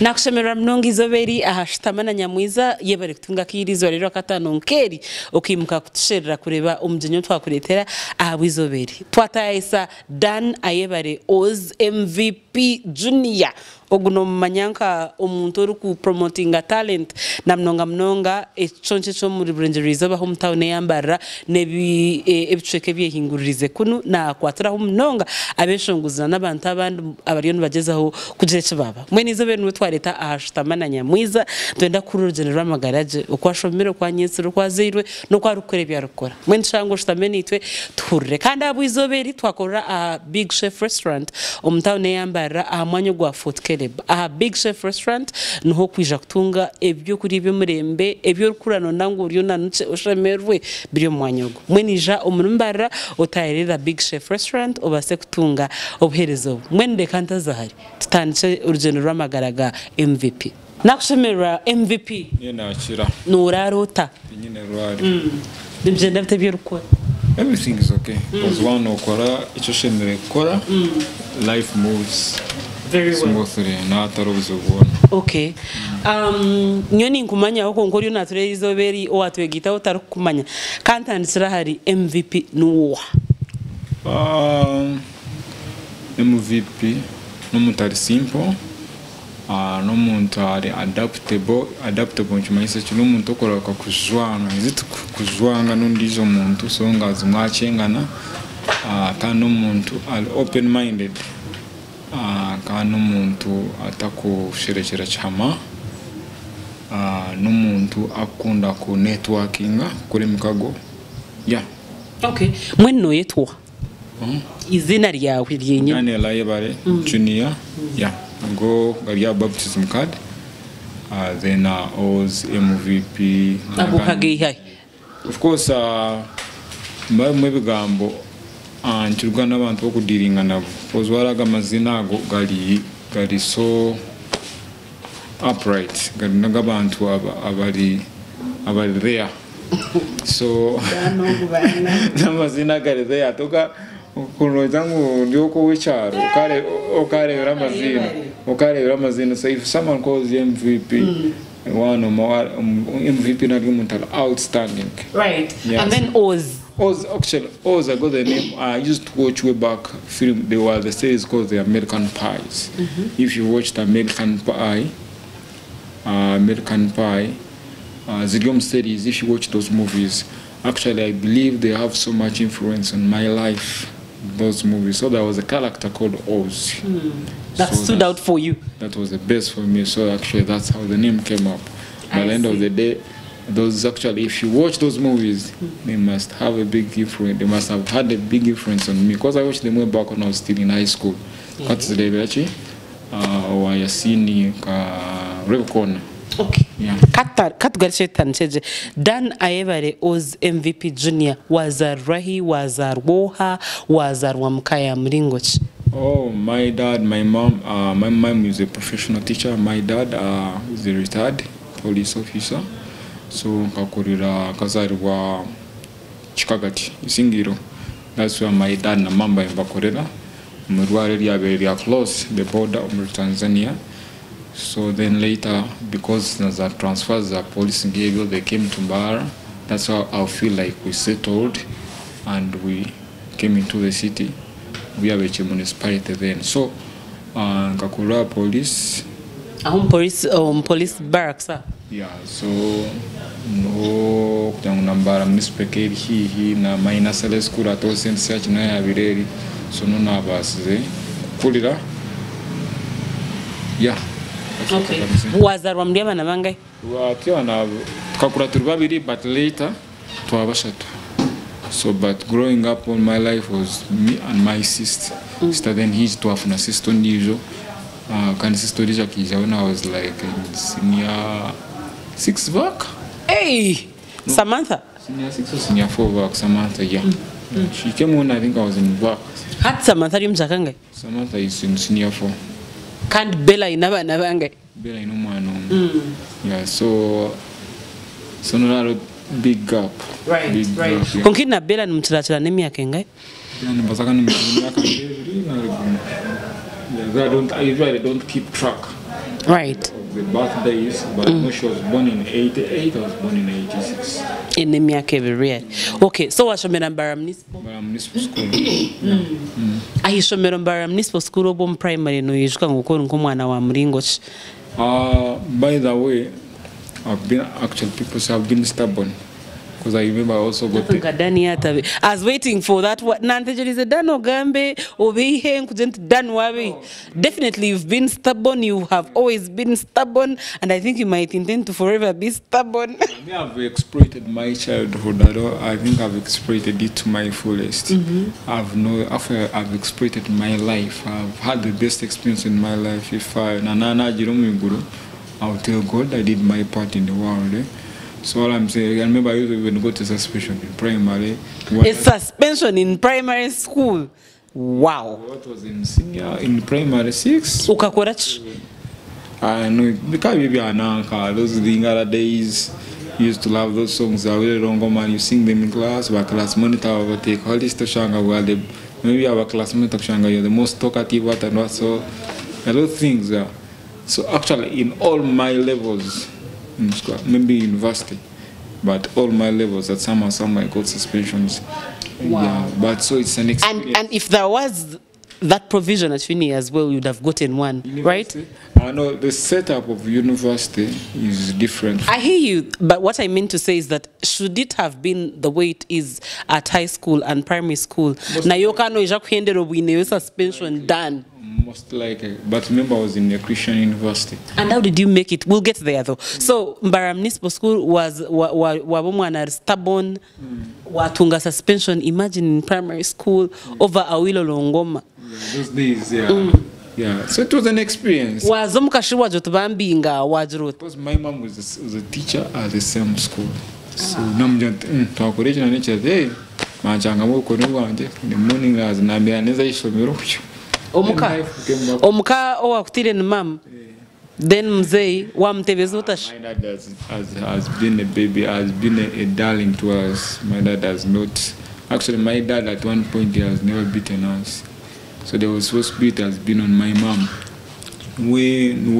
nakushemera mnongo izoberi ahashitamana nyamwiza yebare kutunga kirizo rero katano nkeri ukimuka kutusherera kureba umujinyo twakuretera ahabwizoberi twatayisa Dan Ayebare Oz MVP Junior oguno manyanka omuntu uri ku promotinga talent na mnonga econce cyo muri Burengerizo ba hometown yambara nebi ebiceke byehinguririze kunu na kwatira mnonga abeshonguzana n'abantu abandi abariyo bagezaho kujeje baba mwe nizoberi nwe twareta ahashitamana nyamwiza twenda kuri urugendo rw'amagaraje ukwashomero kwa nyesero kwa zirwe no kwa rukore byarukora mwe nshango shitamenitwe turre kandi abwizoberi twakora a Big Chef restaurant omtown yambara ahamwanyo gwa Fort a Big Chef restaurant nuho kwija kutunga ebyo kuri byo murembe ebyo rukurano ndango uriyo nanuce ushemerwe byo mwanyogo mwenija omurumbara otayirira Big Chef restaurant obase kutunga obuherezo mwende kanta zahari tutandise urugendo rw'amagaraga MVP nakushemera MVP yena akira nurarota nyine rwari nibyo ndafite byo rukora. Everything is okay because one okora icyo shemere kora life moves very well okay nyoni nkumanya uko ngori nature izoberi owatwegita utarukumanya kantandisira hari MVP nuwa MVP n'umutari simple n'umuntu ari adaptable nchimanyise kino umuntu okora kuzwanga iziti kuzwanga n'undizo muntu songa zimwachengana kandi umuntu ari open minded kandi umuntu atakusherekera cyama n'umuntu akunda ku networking kuri mikago okay mwenno yetwa izina ryawe ryenye Dan Ayebare Junior go gariya baptism card then Oz MVP abukage of course mwe bigambo nchirwa n'abantu bokudiringa nabo pozwaraga amazina gali so upright gali n'abantu abari there so n'amazina gali there toka kuno zangu ndioko wicharo okare amazina so if someone calls the MVP one or more MVP not even outstanding right yes. And then Oz actually, I got the name. I used to watch way back film. There was the series called The American Pies. If you watched American Pie, Zillion series, if you watch those movies, actually I believe they have so much influence on my life, those movies. So there was a character called Oz. That stood out for you? That was the best for me. So actually that's how the name came up. By the end of the day, those actually, if you watch those movies, they must have a big influence. They must have had a big influence on me because I watched them way back when I was still in high school. Okay. Dan Ayebare Oz MVP Junior wazar rahi wazar woha wazar wamkaya mringoch. Oh, my dad, my mom. My mom is a professional teacher. My dad is a retired police officer. So kakurira kazarwa Chikagati Isingiro. That's where my dad na mamba bakorera murware lya close the border of Tanzania. So then later, because the transfers the police in Gable, they came to Bar. That's how I feel like we settled and we came into the city. We have a municipality then. So kakura police police barracks. Yeah, so no nambara municipality hi na minor sales school at all since such na ya bireri so no na basize kulira okay wazarwa mbyaba nabangaye watyo na kakura turi babiri but later twabashatu. So but growing up all my life was me and my sister. Then he's to have an sister ndijo kan sister ndijo kija when I was like in senior 6 back. Hey, no. Samantha. Senior 6 or senior 4 back, Samantha, She came on, I think I was in back. Had Samantha Mzakanga? Samantha is in senior 4. Can't Bella in Navanga? Bella in Umano. Yeah, so no big gap. Right, big right. Gap, Konkina Bella Mutratla Nemia Kenga? I usually don't keep track. Right. of the birthdays, but I know she was born in 88, I was born in 86. In the miaka ebiri. Okay, so washomera mbara municipal. Mbara municipal school. Ahishomera mbara municipal school obo primary no yishka ngokora nkomwana wa muringo ki. By the way, people say I've been stubborn. Because I remember I also got I was waiting for that. Definitely, you've been stubborn. You have always been stubborn, and I think you might intend to forever be stubborn. I've exploited my childhood. I think I've exploited it to my fullest. I've exploited my life. I've had the best experience in my life. If I'll tell God I did my part in the world. So all I'm saying, I remember I used to even go to suspension in primary. A suspension in primary school? Wow. What was in primary 6? Ukakorach? I know, because maybe those the other days, you used to love those songs. I really don't go, man. You sing them in class, our class monitor will take all this to Shanga. Maybe our classmate of Shanga, you're the most talkative, and also a lot of things. So actually, in all my levels, in school, maybe university, but all my levels at some I got suspensions. Wow. Yeah, but so it's an experience. And if there was that provision at uni as well, you'd have gotten one, university, right? I know the setup of university is different. I hear you, but what I mean to say is that should it have been the way it is at high school and primary school? Na yoka no ijakuhendero bwine suspension done. Most likely, but remember I was in a Christian university. And how did you make it? We'll get there though. So Mbara Municipal School was wabomwana stubborn, watunga suspension. Imagine in primary school over Awilo Longoma. Yeah, those days, yeah. Yeah, so it was an experience. Because my mom was a teacher at the same school. So hey, in the morning as Omuka owakutire ni mam. Then mzee wa mtebezi utash. My dad has been a baby, has been a darling to us. My dad has not. Actually, my dad at one point he has never beaten us. So there was supposed to be it has been on my mom. When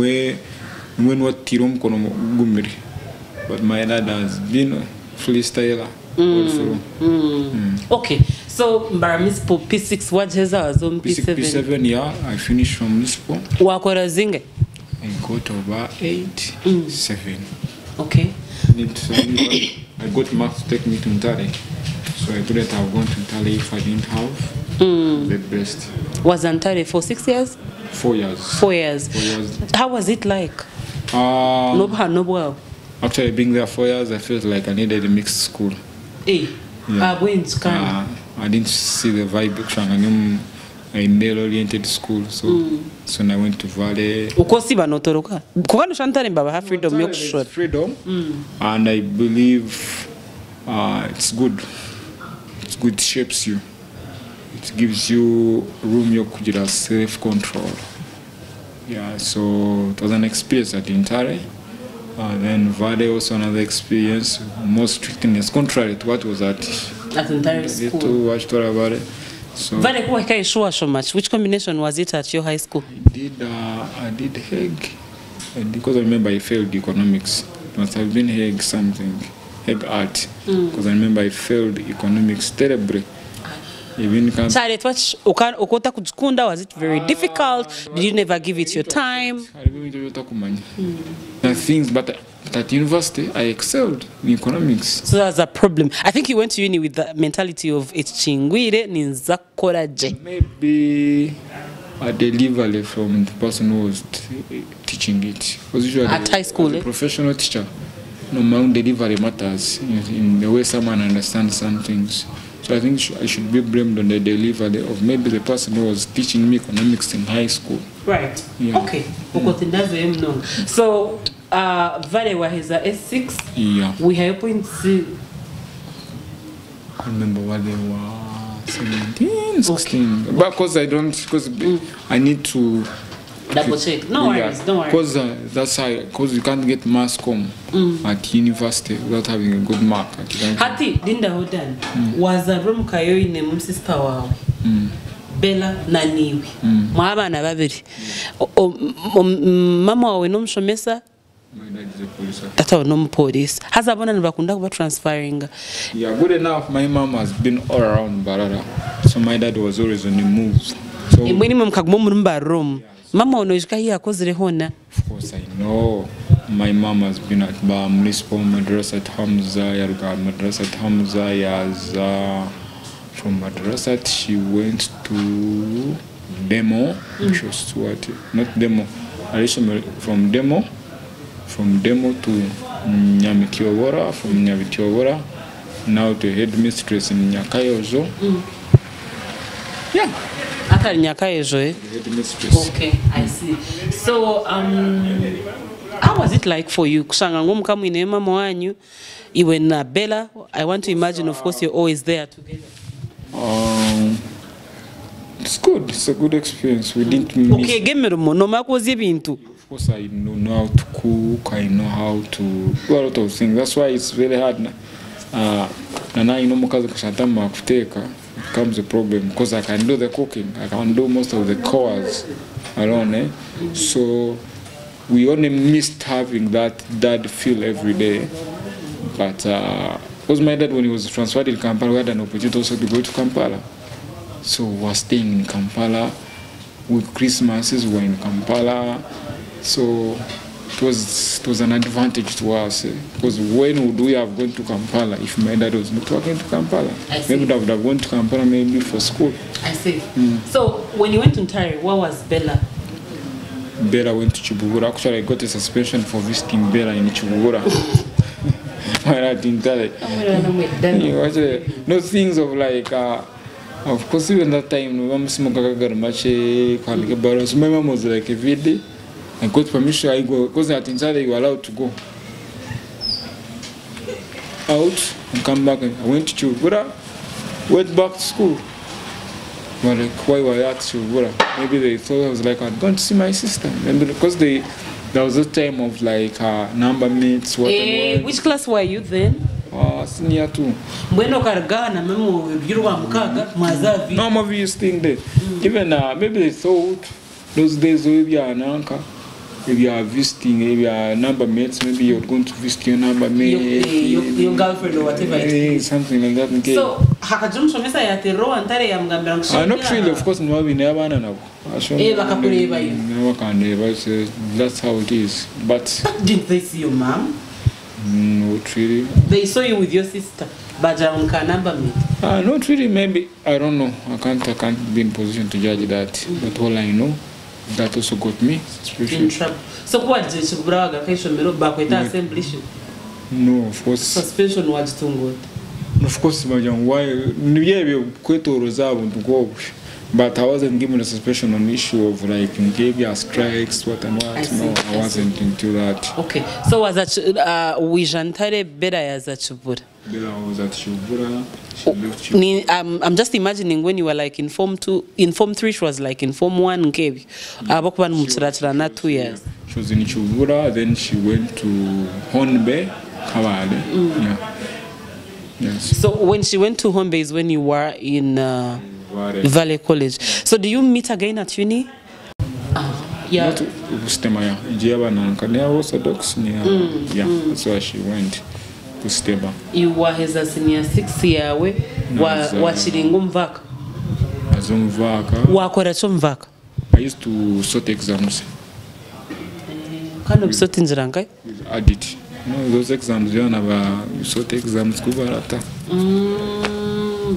what tirom kono gumiri. But my dad has been freestyler also. Okay. So, Mbara Municipal P6, what is our zone P7? P7, yeah, I finished from Municipal. Wakora zinge? I got over 8, 7. Okay. I got marks to take me to Ntale. So I couldn't have gone to Ntale if I didn't have the best. Was Ntale for 6 years? 4 years. 4 years. 4 years. How was it like? Actually, being there 4 years, I felt like I needed a mixed school. Hey. Yeah. I didn't see the vibe in a male-oriented school, so when I went to Valley. Freedom, and I believe it's good. It's good, it shapes you. It gives you room to self-control. Yeah, so it was an experience at Intare. Then Valley also another experience, more strictness, contrary to what was at Intare school. About it. So Valley so much. Which combination was it at your high school? I did Hague, and because I remember I failed economics. It must have been Hague something, Hague art, because I remember I failed economics terribly. Was it very difficult? Did you never give it your time? Things, but at university I excelled in economics. So that's a problem. I think you went to uni with the mentality of Chingwire Ninzakoraje. Maybe a delivery from the person who was teaching it. At high school, a professional teacher. No, my delivery matters in the way someone understands some things. So I think I should be blamed on the delivery of maybe the person who was teaching me economics in high school. Right. Yeah. Okay. So, Valley was a S6. Yeah. We have points. I remember what they were 17, 16. Okay. Because I need to double check. No worries, don't worry. Because that's how, because you can't get mass comm at university without having a good mark. Hati, Dinda Hodan was a room kayo in a sister. Bella na niwe mwabana babiri mama wawe nomushomesa tata nomupolisi hazabona nibakunda kuba transferring. Yeah, good enough. My mom has been all around Barara, so my dad was always on the move. So imweni mumkaguma muri mbaroom mama unoyishika hiya akozere hona. Of course I know. My mom has been at Municipal Madrasa at Hamza, Yarga Madrasa at Hamza, from Madrasat she went to Demo, which was what? Not Demo. From Demo to Nyamikiowora, from Nyamikiowora now to headmistress in Nyakayozo. Yeah. After Nyakayozo, eh? Headmistress. Okay, I see. So, how was it like for you? Kushanga ngomka mwine mama wanyu, iwe na Bella. I want to imagine, of course, you're always there together. It's good. It's a good experience. We didn't miss. Okay, give me the more. No matter what you. Of course, I know how to cook. I know how to do a lot of things. That's why it's very hard. Now you know mukazi kushatama kuteka becomes a problem because I can do the cooking. I can do most of the chores alone. Eh? So we only missed having that dad feel every day. But because my dad, when he was transferred in Kampala, we had an opportunity also to go to Kampala. So we were staying in Kampala. With Christmases, we were in Kampala. So it was an advantage to us. Because when would we have gone to Kampala if my dad was not working to Kampala? Maybe we would have gone to Kampala maybe for school. I see. So when you went to Ntare, what was Bella? Bella went to Chibugura. Actually, I got a suspension for visiting Bella in Chibugura. I didn't tell it. No things of like, of course, even that time, my mom was like a video. I got permission, I go, because at inside you were allowed to go out and come back. I went to Chibugura, went back to school. But like, why were you at Chibugura? Maybe they thought I was like, I'm going to see my sister. Maybe because there was a time of like number mates. Which class were you then? Senior 2. Bueno kargana memo yirwa mukaga mazavi. No more you thing there. Even maybe they thought those days maybe an uncle, if you are visiting, if you are number mates, maybe you're going to visit your number mate, your girlfriend or whatever it is. Something like that. Okay. So hakajum shomesa ya tero antare ya mgambira nkusho. Not really, of course, no we never know. Bakakureba you. Never can never say that's how it is. But didn't they see your mom? Not really. They saw you with your sister. Bajaunka number me. Not really. Maybe I don't know. I can't be in position to judge that. But all I know, that also got me in trouble. So what did you brag? Assembly? No, of course. Suspension was too good. Of course, why? But I wasn't given a suspension on the issue of like behavior strikes, what and what. I wasn't into that. Okay. So was that Wijantare Bella as a Chubura? Bella was at Chubura. I'm just imagining when you were like in Form 2, in Form 3 she was like in Form 1 Kevi. Abokwan Mutsirachana 2 years. She was in Chubura, then she went to Honbe, Kawale. Yeah. Yes. So when she went to Honbe is when you were in Valley College. So do you meet again at uni? Yeah. Not Stema, yeah. Orthodox, yeah. That's why she went to Stema. You were his senior 6 year way. Wachilingumvaka. Azumvaka. Wakora chumvaka. I used to sort exams. Kind of sort in Jirangai? Audit. No, those exams, you never sort exams.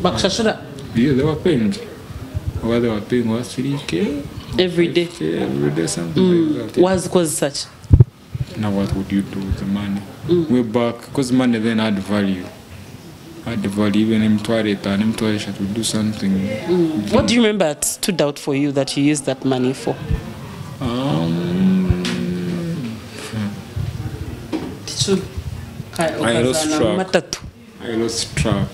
Bakshashura. Yeah, they were paying. What they were paying was 3K every day. Every day, something like that. What's cause such? Now, what would you do with the money? Way back, because money then had value. Even in toilet and in toilet would do something. What do you remember that stood out for you that you used that money for? I lost track.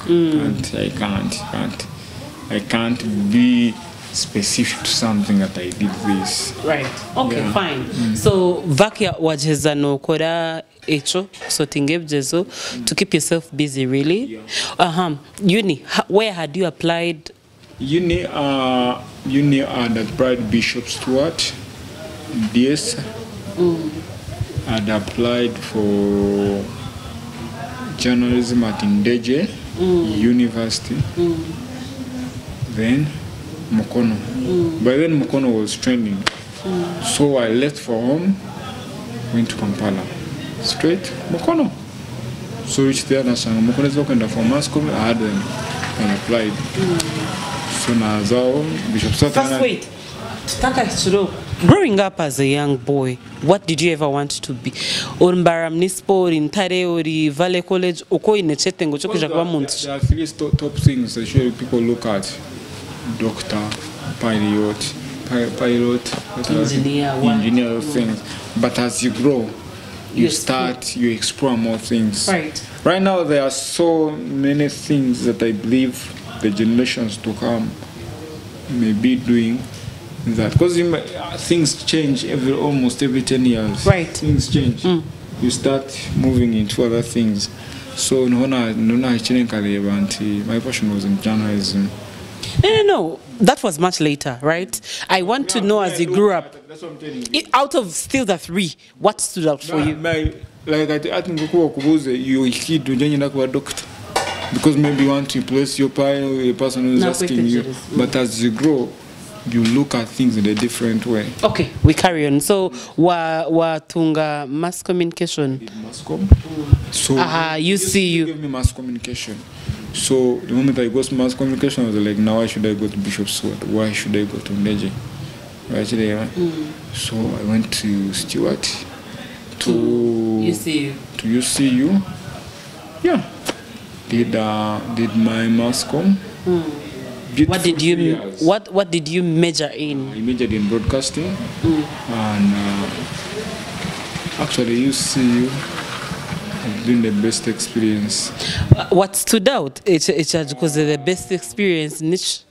I can't be specific to something that I did this. Right. Okay, yeah. Fine. So vakia wajeza no kora echo sorting ebjezo to keep yourself busy really. Yeah. Uni, where had you applied uni had applied Bishop Stewart, DS. I'd applied for journalism at Ndeje University. Then Mukono. By then Mukono was trending. So I left for home, went to Kampala. Straight Mukono. So reached there and Mukono is looking for mass comm. I had them and applied. So now Bishop Stewart. First, wait. Growing up as a young boy, what did you ever want to be? Or Mbara Municipal, in Tare, or Valley College, or in a chatting, which there are three top things that usually people look at: doctor, pilot, engineer things. But as you grow, you explore more things. Right now, there are so many things that I believe the generations to come may be doing. That because things change almost every 10 years. Things change. You start moving into other things. So my passion was in journalism. No. That was much later, right? I want to know as you grew up. That's what I'm telling you. Out of still the three, what stood out for you? I think you're a kid, you're a doctor. Because maybe you want to replace your person who's asking you. But as you grow, you look at things in a different way. Okay, we carry on. So, tunga mass communication. Mass com. So, you gave me mass communication. So, the moment I got to mass communication, I was like, now why should I go to Bishop Stewart? Why should I go to Ndeje? So, I went to Stewart. To UCU. Yeah. Did my mass com. What did you major in? I majored in broadcasting, and actually UCU has been the best experience. What stood out? It's because the best experience, niche.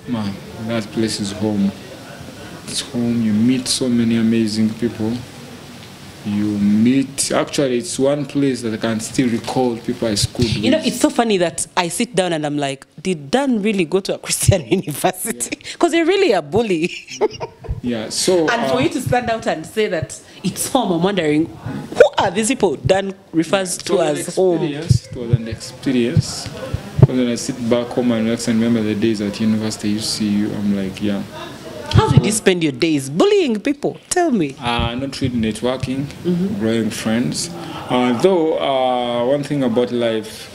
Man, that place is home. It's home. You meet so many amazing people. Actually, it's one place that I can still recall people I schooled with. You know, it's so funny that I sit down and I'm like, did Dan really go to a Christian university? Because they're really a bully. Yeah, so... And for you to stand out and say that it's home, I'm wondering, who are these people Dan refers to as home? It was an experience. When I sit back home and remember the days at university, UCU, I'm like, yeah. How did you spend your days? Bullying people? Tell me. Not really networking, growing friends. Though, one thing about life,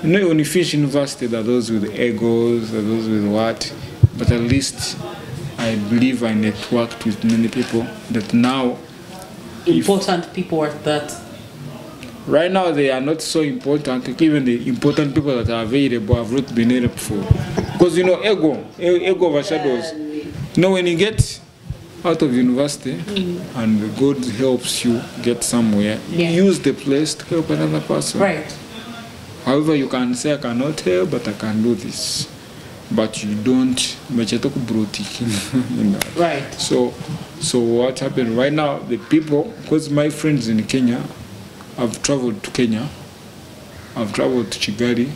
when you finish university, there are those with egos, there are those with what, but at least I believe I networked with many people that now... Important people are that? Right now, they are not so important. Even the important people that are available have not been able before. Because, ego overshadows. When you get out of university and God helps you get somewhere, you use the place to help another person. However, you can say, I cannot help, but I can do this. But you don't, but you're talking about So what happened right now, the people, because my friends in Kenya, I've traveled to Kenya, I've traveled to Kigali,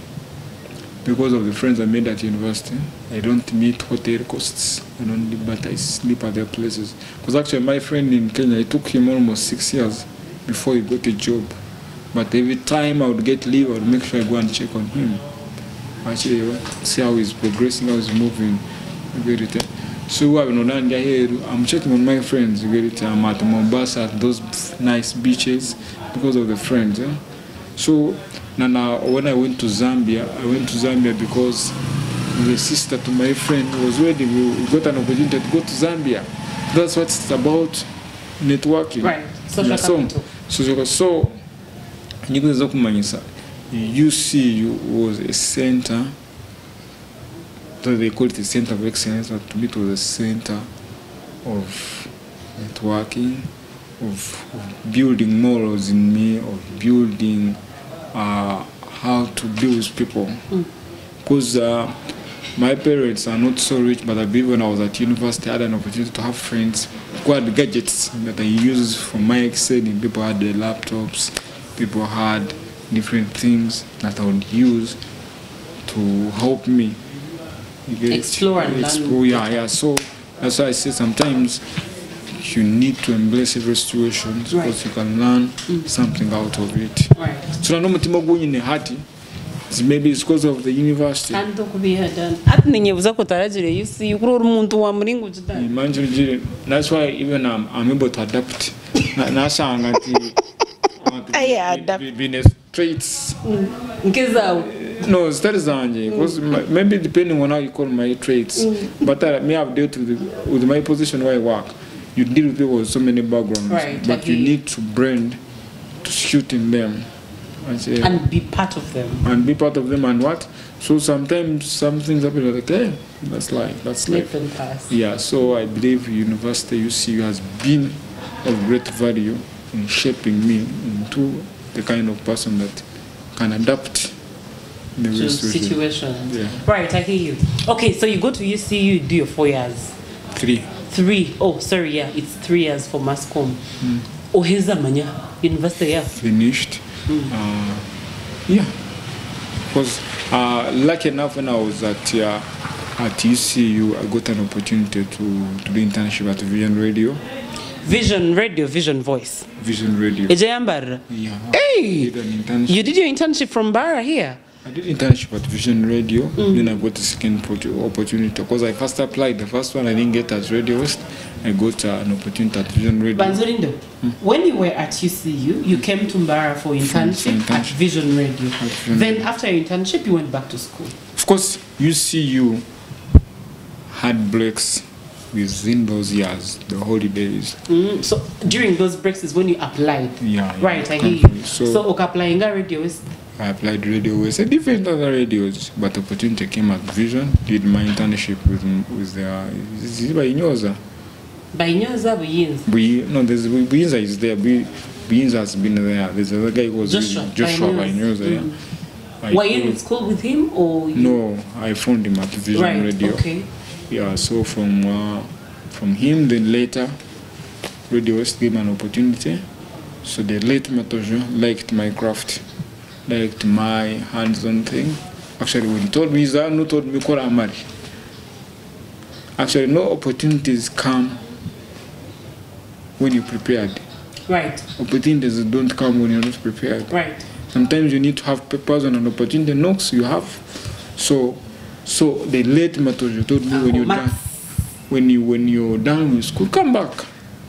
because of the friends I made at university. I don't meet hotel costs, but I sleep at their places. Because actually my friend in Kenya, it took him almost 6 years before he got a job. But every time I would get leave, I would make sure I go and check on him. Actually, see how he's progressing, how he's moving. So I'm checking on my friends. I'm at Mombasa, at those nice beaches, because of the friends. So now when I went to Zambia, because the sister to my friend was ready. We got an opportunity to go to Zambia. That's what it's about, networking. Social capital. So UCU was a center, so they call it a center of excellence, but to me it was a center of networking, of building morals in me, of building how to deal with people. Because my parents are not so rich, but I believe when I was at university, I had an opportunity to have friends who had gadgets that I used for my excelling. People had their laptops, people had different things that I would use to help me You get Explore and learn. Yeah. So that's why I say sometimes you need to embrace every situation because you can learn something out of it. Right. So no mutima going in the heart. Maybe it's because of the university. And to be done. At ninyebuza kutarajire you see kuri umuntu wa muringo jidani. Imagine that's why even I'm able to adapt. Nasanga ati adapt. Business traits. Nkezawo. No, that is because maybe depending on how you call my traits. But me have dealt with my position where I work. You deal with people with so many backgrounds, but you need to brand to shoot in them. And be part of them. And be part of them and what? So sometimes some things happen like, hey, that's life. Let them pass. Yeah, so I believe University UCU has been of great value in shaping me into the kind of person that can adapt in the situation. Yeah. Right, I hear you. Okay, so you go to UCU, you do your 4 years. 3. Oh, sorry, yeah, it's 3 years for Mascom. Oheza Manya, University, yeah. Finished. Yeah, because lucky enough when I was at UCU, I got an opportunity to do internship at Vision Radio. Vision Radio, Vision Voice. Vision Radio. Yeah. Hey! You did your internship from Barra here? I did internship at Vision Radio. Then I got the second opportunity because I first applied. The first one I didn't get at Radio West. I got an opportunity at Vision Radio. Banzorindo, when you were at UCU, you came to Mbara for internship at Vision Radio. Then after your internship, you went back to school. Of course, UCU had breaks within those years, the holidays. So during those breaks is when you applied? Yeah. Right, I hear you. So applying Radio West? I applied Radio West, different other radios, but opportunity came at Vision. Did my internship with the Bainyoza Buyinza? No, there's Buyinza is there. Buyinza has been there. There's another guy who was Joshua Bainyoza. Were you in school with him or? No, I found him at Vision Radio. Okay. Yeah, so from him, then later, Radio West gave me an opportunity. So the late Matojo liked my craft, liked my hands-on thing. Actually, when he told me that, no told me call Amari. Actually, no opportunities come when you're prepared. Right. Opportunities don't come when you're not prepared. Right. Sometimes you need to have papers and an opportunity knocks you have. So the late Matojo told me when you're done with school, come back.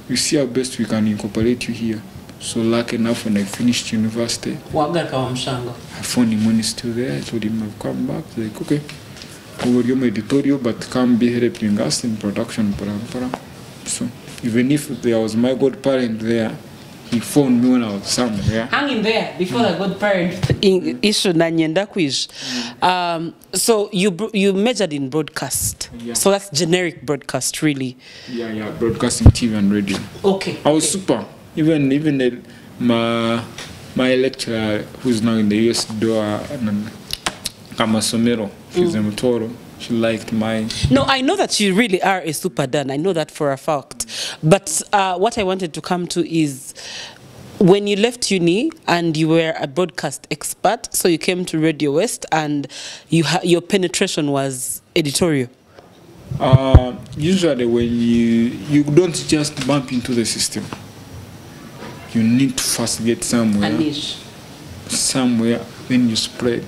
You see how best we can incorporate you here. So lucky enough when I finished university, I found him when he's still there. I told him I've come back. He's like, okay, we will do my editorial, but come be helping us in production. So even if there was my godparent there, he phoned me when I was somewhere. Hanging there before the godparent issue nanyenda kwish. So you majored in broadcast. Yeah. So that's generic broadcast, really. Yeah, broadcasting, TV and radio. Okay. I was super. Even my lecturer, who's now in the US, Kamasomero, she's a Mutoro. She liked mine. No, I know that you really are a super Dan. I know that for a fact. But what I wanted to come to is when you left uni and you were a broadcast expert, so you came to Radio West and your penetration was editorial. Usually when you don't just bump into the system. You need to first get somewhere. A niche. Somewhere, then you spread.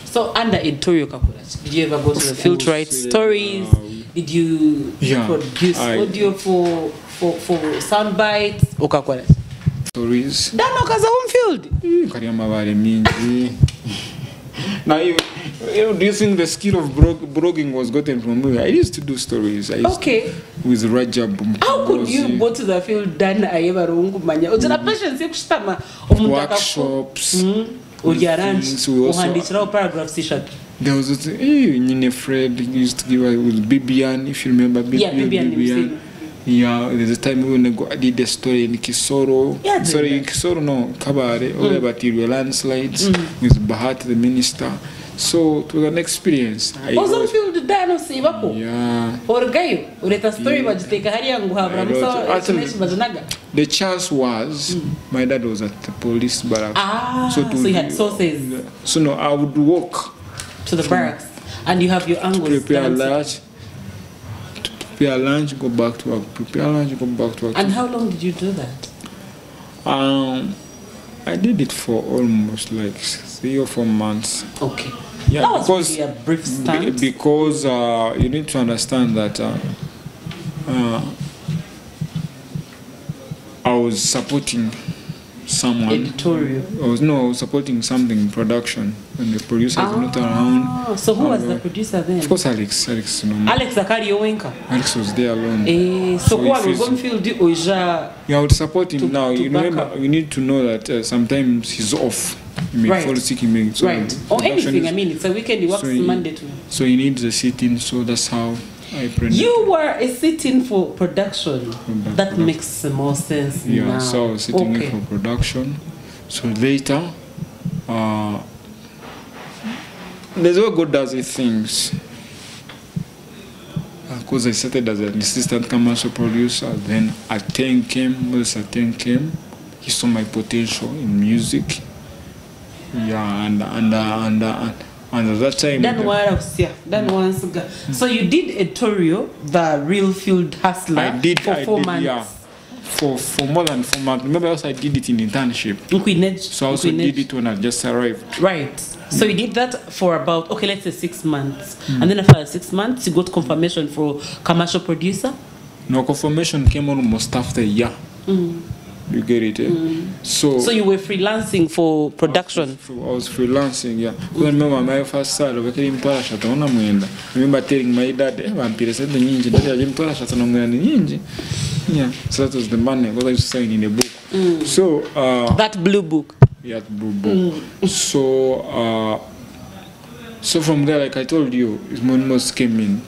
So under editorial calculus, did you ever go to the field write stories? Did you produce audio for sound bites? Stories. Dano kaza home field. Now, do you think the skill of blogging was gotten from me? I used to do stories. With Rajab. How could you go to the field Dan AYEBARE manya? Patience workshops. Paragraphs. There was Fred used to give us with Bibian, if you remember Bibian. Yeah, there's a time when I did the story in Kisoro. Yeah, sorry, in Kisoro, no, Kabare, all about the landslides with Bahat, the minister. So it was an experience. Also, feel the dano Sivapo. Yeah. Or gay, or let a story but take a Hariang who have the chance was my dad was at the police barracks. So he had sources. So no, I would walk to the barracks. And you have your angles. Prepare lunch. To prepare lunch, go back to work. Prepare lunch, go back to work. And how long did you do that? I did it for almost like 3 or 4 months. Okay. Yeah, that was because really a brief stint. Because you need to understand that I was supporting someone. Editorial. I was supporting something in production, and the producer is not around. So who was the producer then? Of course, Alex. Alex Akari Owenka. Alex was there alone. So who are going to feel the Oja? Yeah, I would support him now. You know, you need to know that sometimes he's off. He may fall sick. He may or anything. I mean, it's a weekend. He works Monday to. So he needs a sit-in. So that's how I printed. You were a sit-in for production. That makes more sense now. Yeah, so I was sitting in for production. So later, there's what God does with things. Because I started as an assistant commercial producer, then a 10 came. Once a 10 came, he saw my potential in music. Yeah, and at that time. So you did editorial, the real field hustler. I did for 4 months. Yeah, for more than 4 months. Remember, also I did it in internship. So I also did it when I just arrived. Right. So you did that for about, let's say 6 months. And then after 6 months, you got confirmation for commercial producer? No, confirmation came almost after a year. You get it? So you were freelancing for production? I was freelancing, yeah. Because I remember my first salary, I remember telling my dad, yeah, so that was the money, because I used to sign in a book. So that blue book? Yeah, blue book. So from there, like I told you, Monmos came in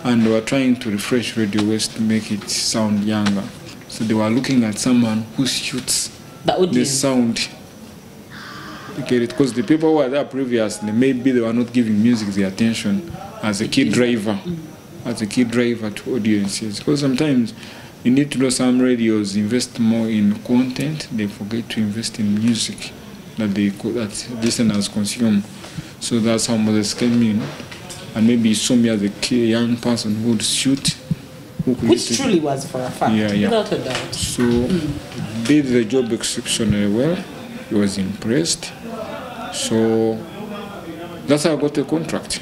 and they were trying to refresh Radio West to make it sound younger. So they were looking at someone who shoots the sound. You get it? Because the people who were there previously, maybe they were not giving music the attention as a key driver, to audiences. Because sometimes you need to know some radios invest more in content, they forget to invest in music that listeners consume. So that's how Moses came in, and maybe he saw me as a young person who would shoot. Which truly was for a fact, without a doubt. So did the job exceptionally well. He was impressed. So that's how I got the contract.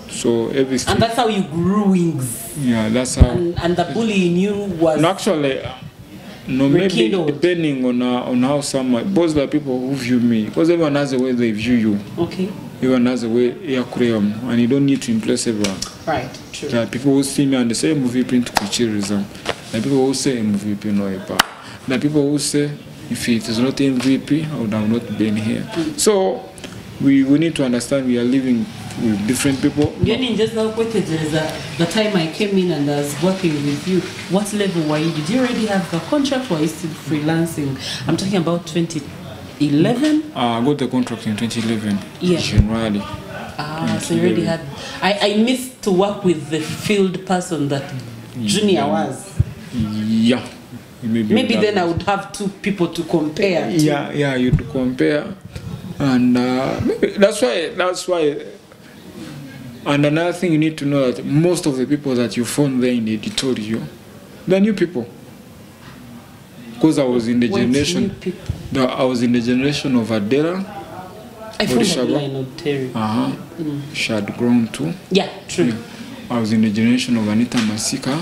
So everything. And that's how you grew wings. Yeah, that's how. And the bully in you was. No, actually, no, maybe depending on how someone. Both the people who view me, because everyone has a way they view you. Okay. Even as a way and you don't need to impress everyone. Right, true. There are people who see me and they say movie print kuchirism. There are people who say MVP no epa. There are people who say if it is not MVP, I would have not been here. So we need to understand we are living with different people. Just now the time I came in and I was working with you, what level were you? Did you already have the contract or are you still freelancing? I'm talking about 2011? I got the contract in 2011. Yeah. January. So you already had. I missed to work with the field person that Junior was. Yeah. Maybe then I would have two people to compare. Yeah, you'd compare. And maybe that's why. And another thing you need to know that most of the people that you found there in the editorial, they're new people. Because I was in the generation. I was in the generation of Adela. I found Adela in Ontario. She had grown too. Yeah, true. Yeah. I was in the generation of Anita Masika.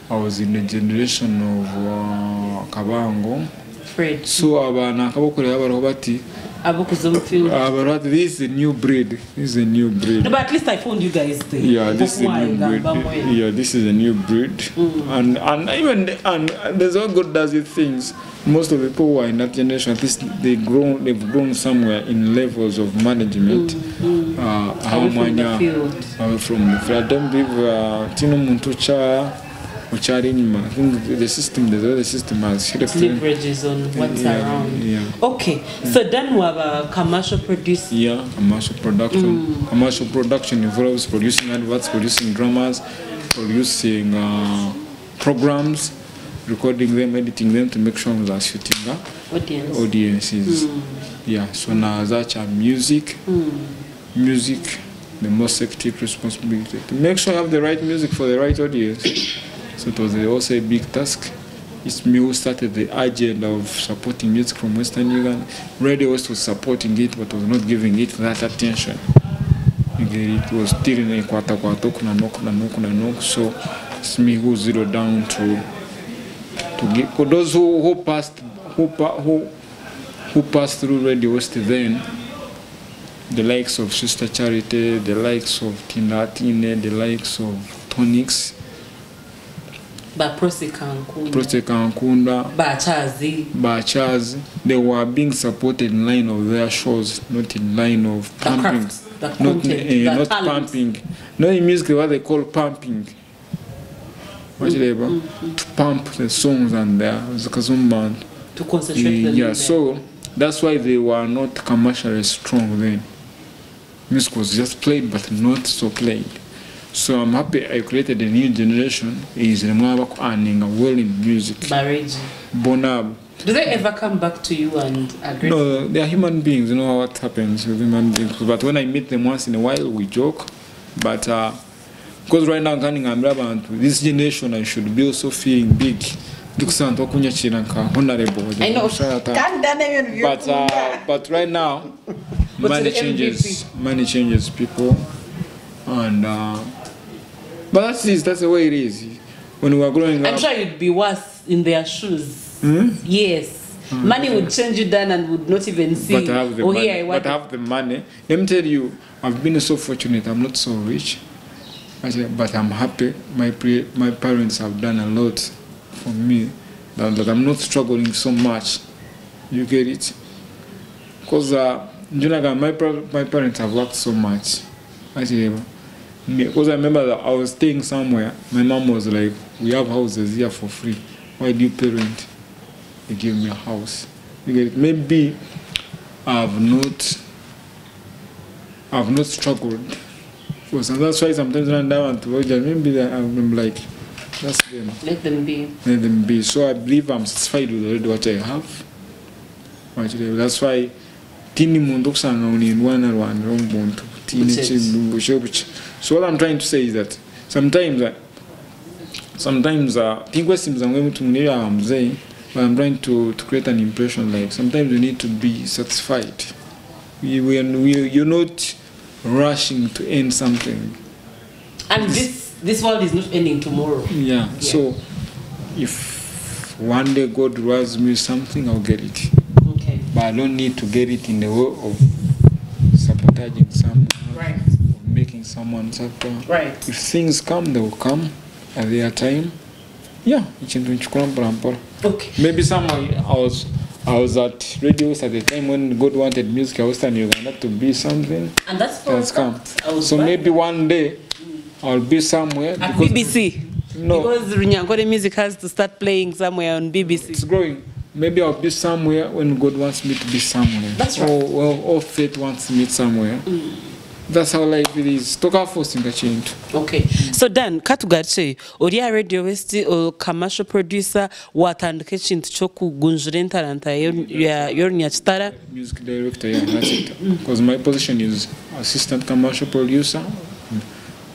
I was in the generation of Kabango. Fred. So this is a new breed. No, but at least I found you guys there. Yeah, this is a new breed. Yeah, this is a new breed. And there's all God does with things. Most of the people who are in that generation, at least they've grown somewhere in levels of management. Away from the field. Away from the field. I don't believe Tino Muntucha. I think the system has leverages on what's around. Yeah. Okay, so then we have a commercial producer. Yeah, commercial production. Commercial production involves producing adverts, producing dramas, producing programs, recording them, editing them to make sure we are shooting audiences. Yeah, so now that's music, the most hectic responsibility. To make sure I have the right music for the right audience. So it was also a big task. It's me who started the agenda of supporting music from Western Uganda. Radio West was supporting it, but was not giving it that attention. It was still in a quarter, so it's me who zeroed down to give. For those who passed through Radio West then, the likes of Sister Charity, the likes of Tinatine, the likes of Tonix, Prosekankunda, Bachazi, they were being supported in line of their shows, not in line of pumping. Not pumping. Not in music, what they call pumping. To pump the songs and the Kazum band. To concentrate them. Yeah, so that's why they were not commercially strong then. Music was just played, but not so played. So I'm happy I created a new generation. Is earning well in music. Bonab. Do they ever come back to you and agree? No, they are human beings. You know what happens with human beings. But when I meet them once in a while, we joke. But because right now, I'm relevant with this generation, I should be also feeling big. I know. But right now, money changes people, and but that's the way it is. When we were growing up, I'm sure you'd be worse in their shoes. Yes. Money would change you down and would not even see. But I have the money. But I have the money. Let me tell you, I've been so fortunate. I'm not so rich, but I'm happy. My parents have done a lot for me, that I'm not struggling so much. You get it? Because my parents have worked so much. Because I remember that I was staying somewhere. My mom was like, "We have houses here for free. Why do you pay rent?" They give me a house. You get it? Maybe I've not struggled. So that's why sometimes when I want to watch them, maybe I'm like, that's them. Let them be. Let them be. So I believe I'm satisfied with what I have. That's why tini mundu only in one wrong. So what I'm trying to say is that sometimes think what seems I'm going to say, but I'm trying to create an impression like sometimes you need to be satisfied. You're not rushing to end something. And this world is not ending tomorrow. Yeah. So if one day God rewards me something, I'll get it. Okay. But I don't need to get it in the way of sabotaging someone. Right. Or making someone suffer. Right. If things come, they will come at their time. Yeah. Okay. Maybe someone I was at radio at the time when God wanted music. I was telling Uganda to be something. And that's come. So maybe one day I'll be somewhere. At BBC. No. Because Runyankore music has to start playing somewhere on BBC. It's growing. Maybe I'll be somewhere when God wants me to be somewhere. That's right. Or fate wants me somewhere. That's how life it is. Toka forcing a change. Okay. So Dan, katugache, Oria Radio West or commercial producer, watandike chintu choku gunjure talanta your nyachitara? Music director, yeah, that's it. Because my position is assistant commercial producer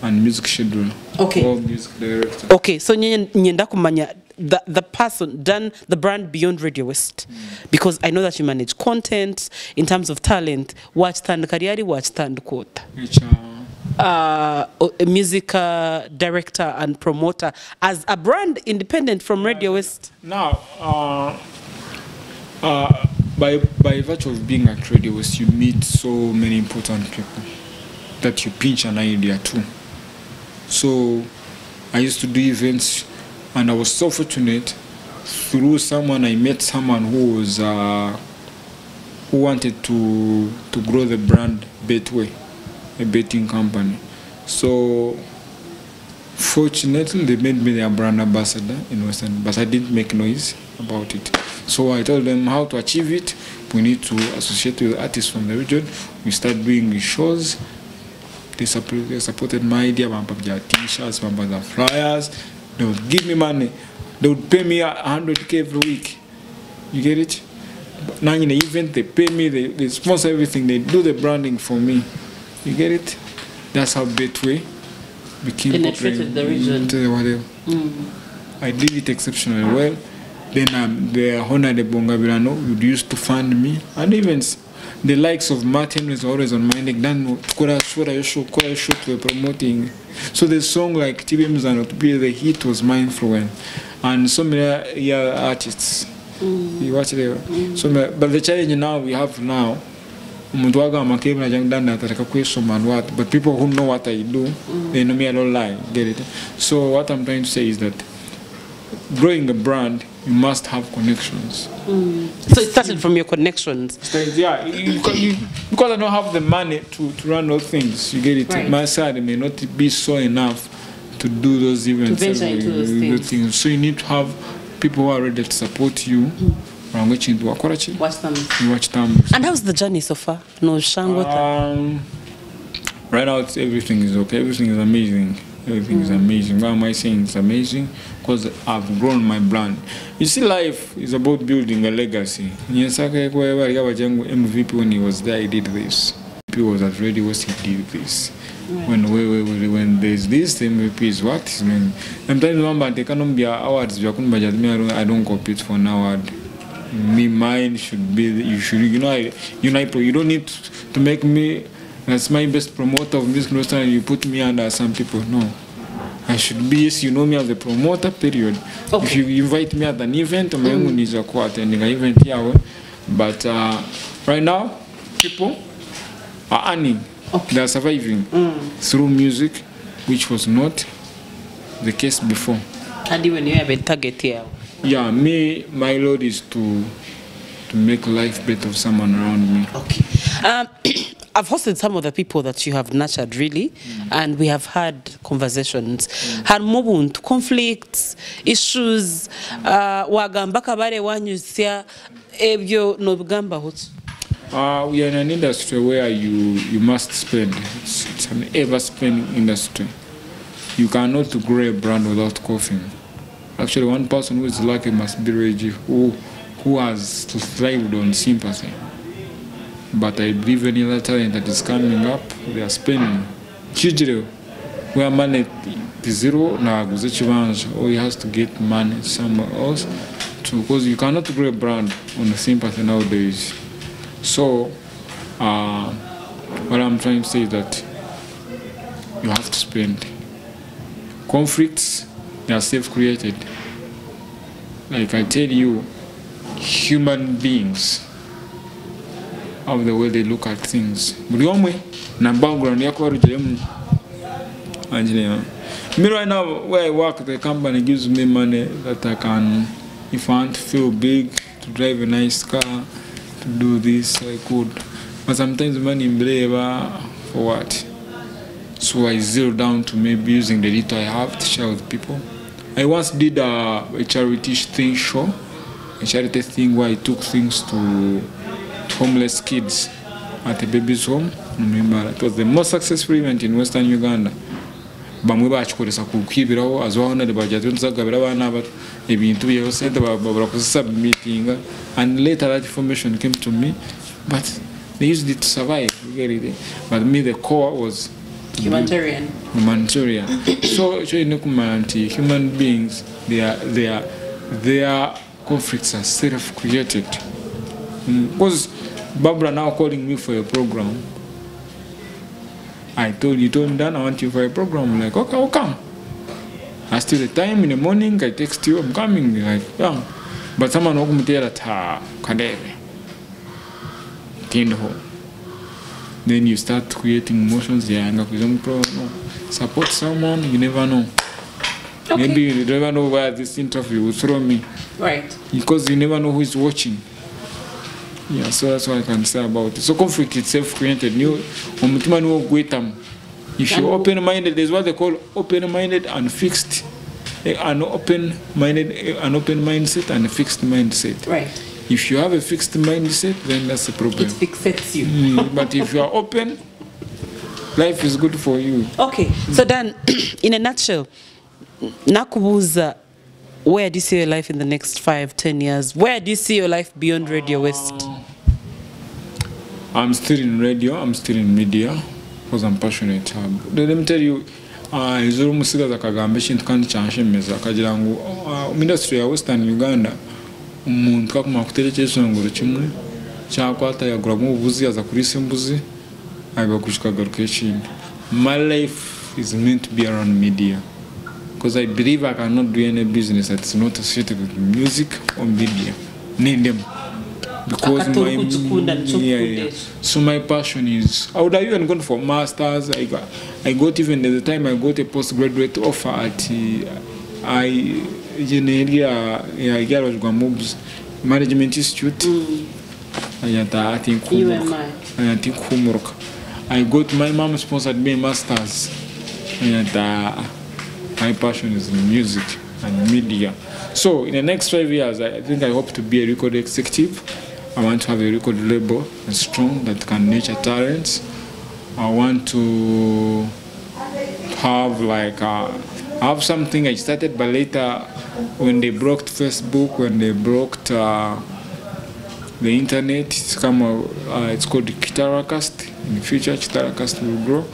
and music scheduler. Okay. Or music director. Okay, so nyenda kumanya the person done the brand beyond Radio West, because I know that you manage content in terms of talent. Watch stand kariari, watch stand quote. A music director and promoter as a brand independent from Radio West. Now, by virtue of being at Radio West, you meet so many important people that you pinch an idea too. So I used to do events. And I was so fortunate through someone. I met someone who was who wanted to grow the brand Betway, a betting company. So fortunately, they made me their brand ambassador in Western, but I didn't make noise about it. So I told them how to achieve it. We need to associate with artists from the region. We start doing shows. They supported my idea. T-shirts, flyers. They would give me money. They would pay me 100K every week. You get it? But now in the event, they pay me, they sponsor everything. They do the branding for me. You get it? That's how Betway became penetrated the region. Whatever. I did it exceptionally well. Then the Honor de Bongabirano used to fund me, and even the likes of Martin was always on my neck. Then Kora show were promoting. So the song like TBM Zano to be the hit was my influence, and so many artists. You watch it. So, but the challenge now we have now. But people who know what I do, they know me, I don't lie. Get it? So what I'm trying to say is that growing a brand, you must have connections. So it started from your connections. Yeah, because I don't have the money to run those things. You get it? Right. My side may not be so enough to do those events. To venture into those things. So you need to have people who are ready to support you. Watch them. And how's the journey so far? No Shangota. Right now, everything is okay. Everything is amazing. Everything is amazing. Why am I saying it's amazing? Because I've grown my brand. You see, life is about building a legacy. MVP when he was there, he did this. He was at Radio West, he did this. Right. When there's this, the MVP is what? I'm trying to remember, the Columbia Awards, I don't compete for an award. Mine should be, you don't need to make me as my best promoter of music and you put me under some people. No, I should be, yes, you know me as a promoter, period. Okay. If you invite me at an event, I'm attending an event here. But right now, people are earning. Okay. They are surviving through music, which was not the case before. And even you have a target here. Yeah, my load is to make life better of someone around me. Okay. I've hosted some of the people that you have nurtured, really, and we have had conversations. Had mobund conflicts, issues, wagamba kabare wanyusia ebyo no bugamba hot. We are in an industry where you must spend. It's an ever-spending industry. You cannot grow a brand without coughing. Actually, one person who is lucky must be Reggie, who has thrived on sympathy. But I believe any other talent that is coming up, they are spending hugely. Where money is zero, now or he has to get money somewhere else, because you cannot grow a brand on sympathy nowadays. So, what I'm trying to say is that you have to spend. Conflicts, they are self-created. Like I tell you, human beings of the way they look at things. Me right now, where I work, the company gives me money that I can, if I want to feel big, to drive a nice car, to do this, I could. But sometimes money in labor for what? So I zero down to maybe using the little I have to share with people. I once did a charity show, a charity thing where I took things to homeless kids at a baby's home. It was the most successful event in Western Uganda. Bamwe bachikoresa kukibiraho azwaho the budget nzagabira abana bato ibintu byose babakozesa meeting, and later that information came to me, but they used it to survive. But me, the core was humanitarian. So human beings, their conflicts are self-created. Because Barbara now calling me for a program, I told me, Dan, I want you for a program. I'm like, okay, I'll come. I still the time in the morning, I text you, I'm coming. Like, yeah. But someone will come tell that, kadere. Then you start creating emotions. Yeah, support someone, you never know. Okay. Maybe you never know where this interview will throw me. Right. Because you never know who is watching. Yeah, so that's what I can say about it. So conflict is self-created. If you're open-minded, there's what they call open-minded and fixed. An open mindset and a fixed mindset. Right. If you have a fixed mindset, then that's a problem. It fixates you. But if you are open, life is good for you. Okay, so Dan, in a nutshell, nakubuza, where do you see your life in the next 5-10 years? Where do you see your life beyond Radio West? I'm still in radio, I'm still in media. because I'm passionate. Let me tell you, izuru musigaza kagamba ekintu kandi kyanshemeza akagira ngu industry ya Western Uganda umuntu kakuma kuterekeza ekisongoro kimwe kyakwata yaguramu ubuzi aza kurisa embuzi aiba kushikagaruka ekindi. My life is meant to be around media because I believe I cannot do any business that is not associated with music or media. Need them. Because so my passion is I would have even gone for masters. I got even at the time I got a postgraduate offer at Management Institute. I think homework. I got my mom sponsored me masters. And my passion is in music and media. So in the next 5 years, I think I hope to be a record executive. I want to have a record label and strong that can nurture talents. I want to have like have something I started, but later when they broke Facebook, when they broke the internet, it's called Kitaracast. In the future, Kitaracast will grow.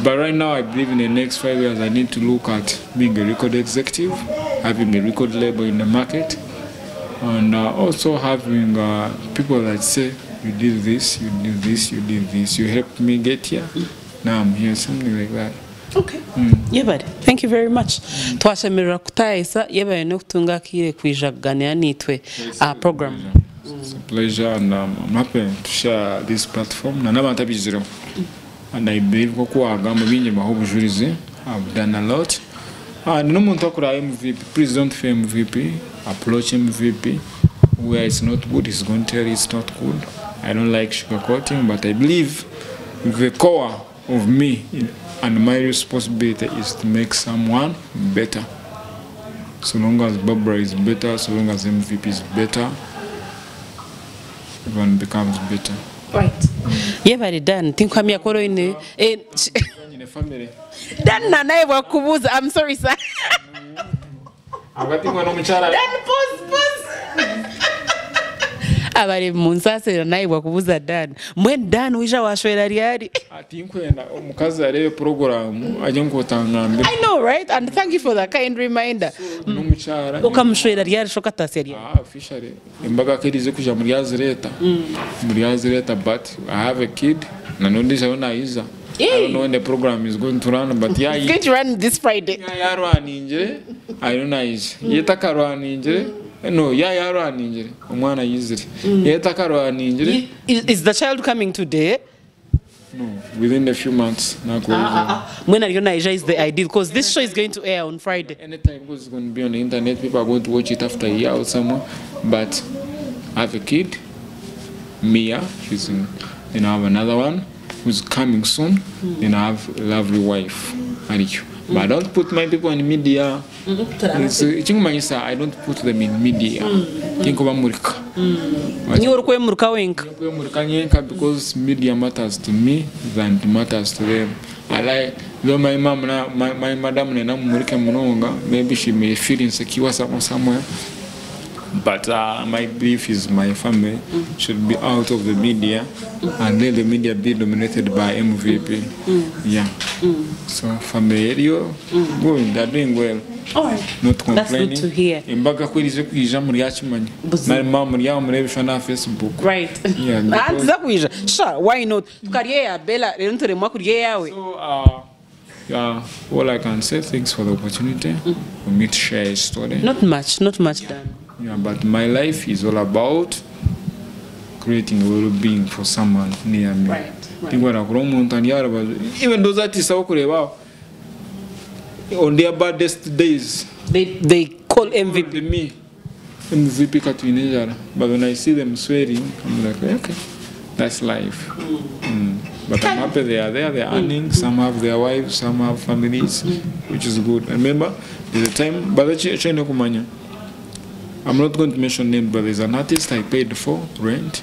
But right now, I believe in the next 5 years, I need to look at being a record executive, having a record label in the market, and also having people that say, you did this, you did this, you did this, you helped me get here, now I'm here, something like that. Okay. Yebare, thank you very much. Twashemerera kutayisa yebare no kutunga kire kwijaganira nitwe program. It's a pleasure, and I'm happy to share this platform. And I believe I've done a lot. And no one talk about MVP. Please don't fear MVP. Approach MVP. Where it's not good, he's going to tell you it's not good. I don't like sugarcoating, but I believe the core of me and my responsibility is to make someone better. So long as Barbara is better, so long as MVP is better, everyone becomes better. Right. Yebare Dan, tinkwamya koro ine Dan nanaye wakubuza. I'm sorry sir. Dan pause. Abari munsase naye wakubuza Dan. Mwen Dan wisha washwera ryari. Tinkwenda omukazi arebe program ajye nkotangambira. I know, right? And thank you for that kind reminder. N'umucyara. Ukamushwera ryari shoka taseri. Officially. Imbaga kirize kuja muri Yazireta. Muri Yazireta, but I have a kid. Na no this one is. I don't know when the program is going to run, but yeah, it's going to run this Friday. Yeah, running. I don't know is. Yetaka running. No, yeah, running. Omwana yizire. Yetaka running. Is the child coming today? No, within a few months. When are you Nigeria is the ideal because this show is going to air on Friday. Anytime it's going to be on the internet, people are going to watch it after a year or somewhere. But I have a kid, Mia. She's in. Then I have another one who's coming soon. Then I have a lovely wife, Arichu. But I don't put my people in media. I don't put them in media. Think about Murika. Because media matters to me than it matters to them. I like though my mom, my madam, maybe she may feel insecure somewhere. But my belief is my family should be out of the media and let the media be dominated by MVP. Yeah. So family, good, they're doing well. All right. Not complaining. That's good to hear. My mom on Facebook. Right. Yeah. Sure, why not? So all I can say, thanks for the opportunity for me to share a story. Not much done. Yeah, but my life is all about creating a well-being for someone near me. Right. Even those artists on their baddest days, they call MVP. But when I see them swearing, I'm like, okay, that's life. But I'm happy they are there, they're earning, some have their wives, some have families, which is good. Remember, there's a time, but I'm not going to mention names, but there's an artist I paid for rent,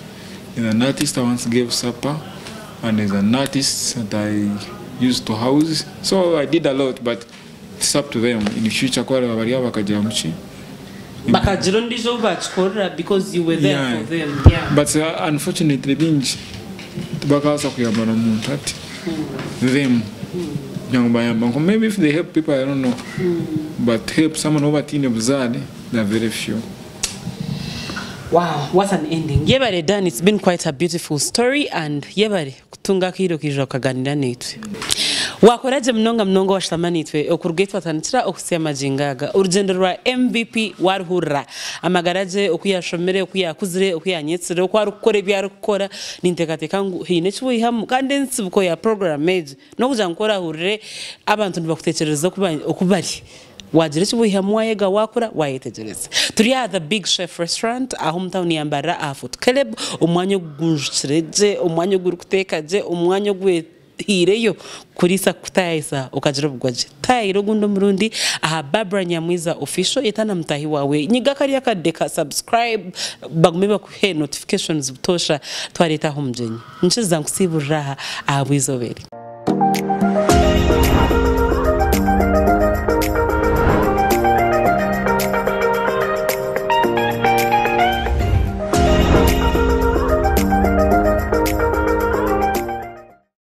there's an artist I once gave supper, and there's an artist that I used to house. So I did a lot, but it's up to them. In the future, because you were there for them. Yeah. But unfortunately, bakasa kuyamba nomuntu ati them maybe if they help people I don't know but help someone over tine buzade there are very few. Wow, what an ending. Yebare Dan, it's been quite a beautiful story and yebare kutunga kiro kijo kaganira netwe. Wakoraje mnongo washitamani itwe okurugetwa tanitira okusema jingaga urugendo rwa MVP waruhura amagaraje okuyashomere okuyakuzire okuyanyetsire okwarukore byarukora nintekateka hine cyuyihamu kandi nsibuko ya program made no kuja nkora hurire abantu ndibakutekereza okubari wajire cyuyihamu wayega wakora wayetegereza turi at the Big Chef restaurant aho mtown yambara afut keleb umwanyo gunjireje umwanyo gurukutekaje umwanyo gwe hireyo kurisa kutaisa ukajira bugwaje tayiro gundo murundi aha Barbara Nyamwiza official yetana mtahi wawe nyigakari yakadeka subscribe bagumeba kuhe notifications butosha twareta ho mjenyi nchiza nkusiburaha AYEBARE.